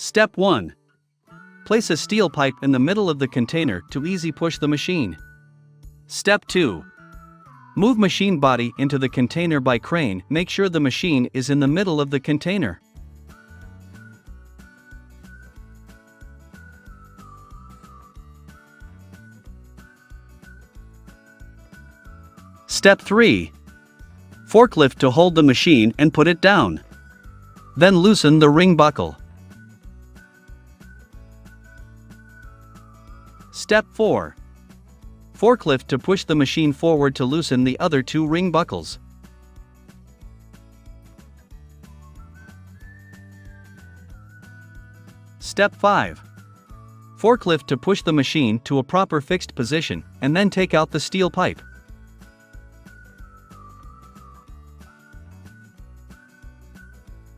Step 1. Place a steel pipe in the middle of the container to easy push the machine. Step 2. Move machine body into the container by crane. Make sure the machine is in the middle of the container. Step 3. Forklift to hold the machine and put it down. Then loosen the ring buckle. Step 4. Forklift to push the machine forward to loosen the other two ring buckles. Step 5. Forklift to push the machine to a proper fixed position, and then take out the steel pipe.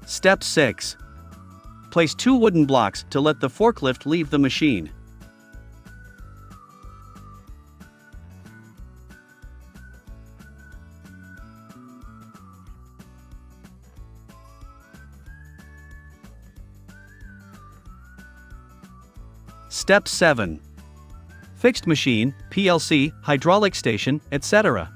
Step 6. Place two wooden blocks to let the forklift leave the machine. Step 7. Fixed machine, PLC, hydraulic station, etc.